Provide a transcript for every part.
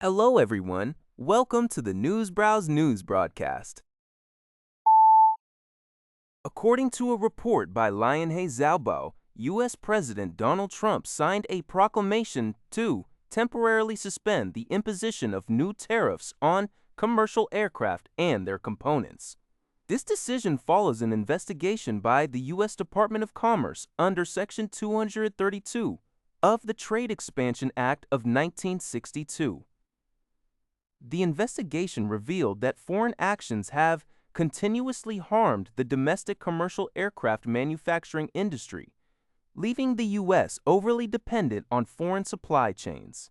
Hello, everyone. Welcome to the Newsbrowse News broadcast. According to a report by Lionhe Zhaobao, U.S. President Donald Trump signed a proclamation to temporarily suspend the imposition of new tariffs on commercial aircraft and their components. This decision follows an investigation by the U.S. Department of Commerce under Section 232 of the Trade Expansion Act of 1962. The investigation revealed that foreign actions have continuously harmed the domestic commercial aircraft manufacturing industry, leaving the U.S. overly dependent on foreign supply chains.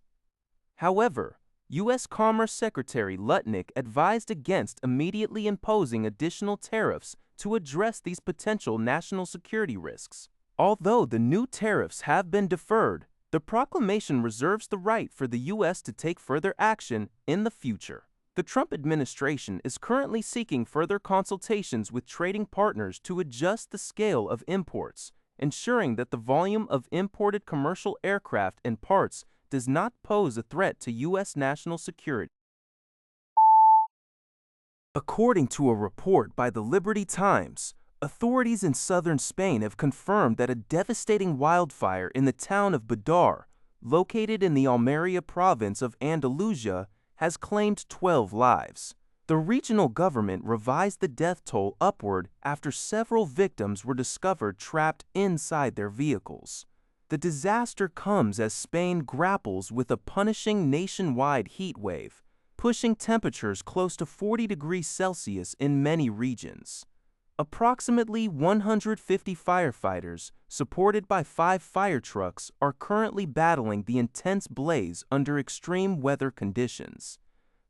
However, U.S. Commerce Secretary Lutnick advised against immediately imposing additional tariffs to address these potential national security risks. Although the new tariffs have been deferred, the proclamation reserves the right for the U.S. to take further action in the future. The Trump administration is currently seeking further consultations with trading partners to adjust the scale of imports, ensuring that the volume of imported commercial aircraft and parts does not pose a threat to U.S. national security. According to a report by the Liberty Times, authorities in southern Spain have confirmed that a devastating wildfire in the town of Badar, located in the Almeria province of Andalusia, has claimed 12 lives. The regional government revised the death toll upward after several victims were discovered trapped inside their vehicles. The disaster comes as Spain grapples with a punishing nationwide heat wave, pushing temperatures close to 40 degrees Celsius in many regions. Approximately 150 firefighters, supported by 5 fire trucks, are currently battling the intense blaze under extreme weather conditions.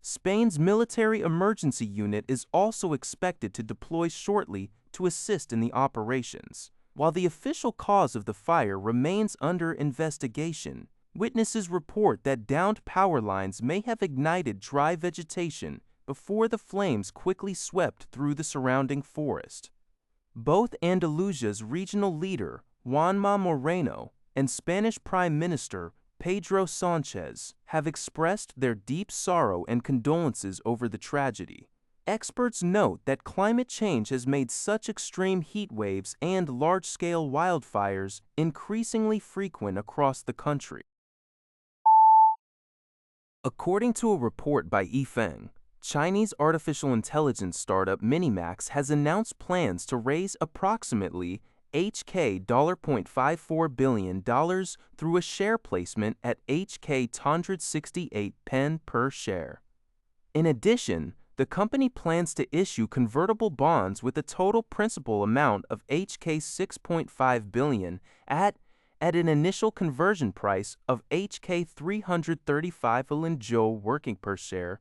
Spain's military emergency unit is also expected to deploy shortly to assist in the operations. While the official cause of the fire remains under investigation, witnesses report that downed power lines may have ignited dry vegetation before the flames quickly swept through the surrounding forest. Both Andalusia's regional leader, Juanma Moreno, and Spanish Prime Minister Pedro Sanchez have expressed their deep sorrow and condolences over the tragedy. Experts note that climate change has made such extreme heat waves and large-scale wildfires increasingly frequent across the country. According to a report by Yifeng, Chinese artificial intelligence startup MiniMax has announced plans to raise approximately $0.54 billion through a share placement at HK$168 per share. In addition, the company plans to issue convertible bonds with a total principal amount of HK$6.5 billion at an initial conversion price of HK$335 working per share,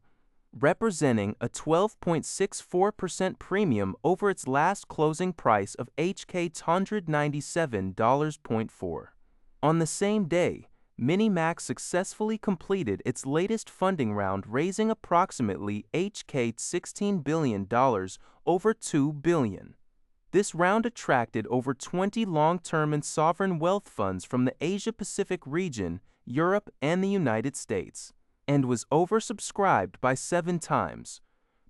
representing a 12.64% premium over its last closing price of HK$197.4. On the same day, MiniMax successfully completed its latest funding round, raising approximately HK$16 billion over $2 billion. This round attracted over 20 long-term and sovereign wealth funds from the Asia-Pacific region, Europe, and the United States, and was oversubscribed by 7 times.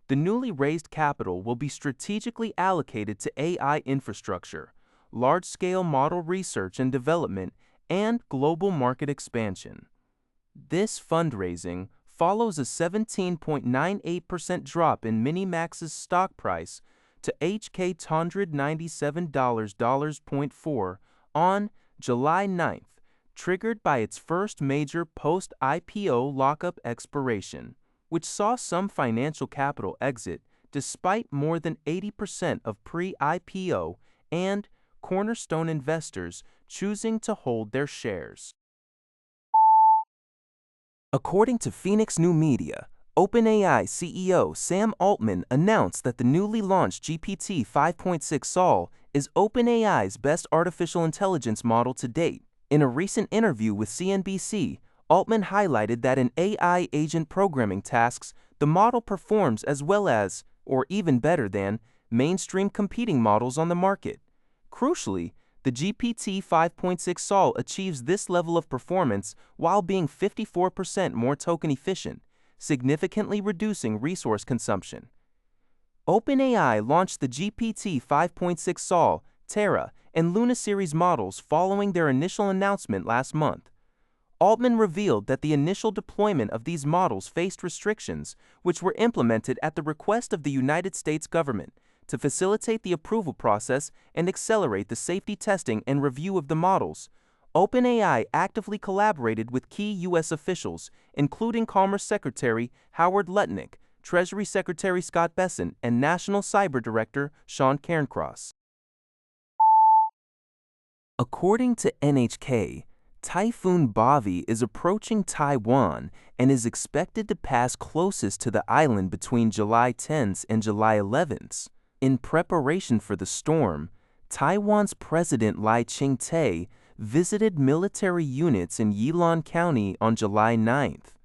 The newly raised capital will be strategically allocated to AI infrastructure, large-scale model research and development, and global market expansion. This fundraising follows a 17.98% drop in MiniMax's stock price to HK$197.4 on July 9th, triggered by its first major post-IPO lockup expiration, which saw some financial capital exit despite more than 80% of pre-IPO and cornerstone investors choosing to hold their shares. According to Phoenix New Media, OpenAI CEO Sam Altman announced that the newly launched GPT 5.6 Sol is OpenAI's best artificial intelligence model to date. In a recent interview with CNBC, Altman highlighted that in AI agent programming tasks, the model performs as well as, or even better than, mainstream competing models on the market. Crucially, the GPT 5.6 Sol achieves this level of performance while being 54% more token efficient, significantly reducing resource consumption. OpenAI launched the GPT 5.6 Sol, Terra, and Luna series models following their initial announcement last month. Altman revealed that the initial deployment of these models faced restrictions, which were implemented at the request of the United States government to facilitate the approval process and accelerate the safety testing and review of the models. OpenAI actively collaborated with key U.S. officials, including Commerce Secretary Howard Lutnick, Treasury Secretary Scott Bessent, and National Cyber Director Sean Cairncross. According to NHK, Typhoon Bavi is approaching Taiwan and is expected to pass closest to the island between July 10th and July 11th. In preparation for the storm, Taiwan's President Ching-te visited military units in Yilan County on July 9th.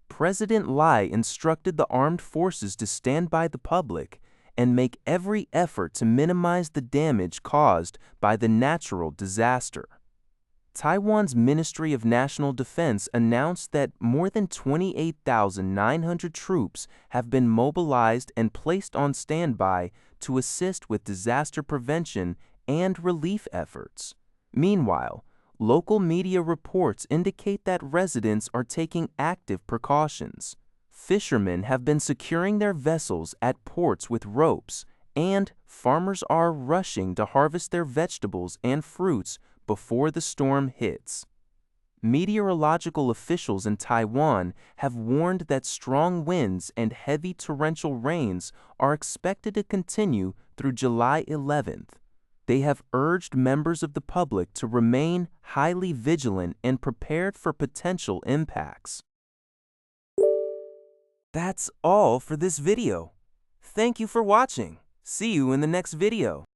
President Lai instructed the armed forces to stand by the public and make every effort to minimize the damage caused by the natural disaster. Taiwan's Ministry of National Defense announced that more than 28,900 troops have been mobilized and placed on standby to assist with disaster prevention and relief efforts. Meanwhile, local media reports indicate that residents are taking active precautions. Fishermen have been securing their vessels at ports with ropes, and farmers are rushing to harvest their vegetables and fruits before the storm hits. Meteorological officials in Taiwan have warned that strong winds and heavy torrential rains are expected to continue through July 11th. They have urged members of the public to remain highly vigilant and prepared for potential impacts. That's all for this video. Thank you for watching. See you in the next video.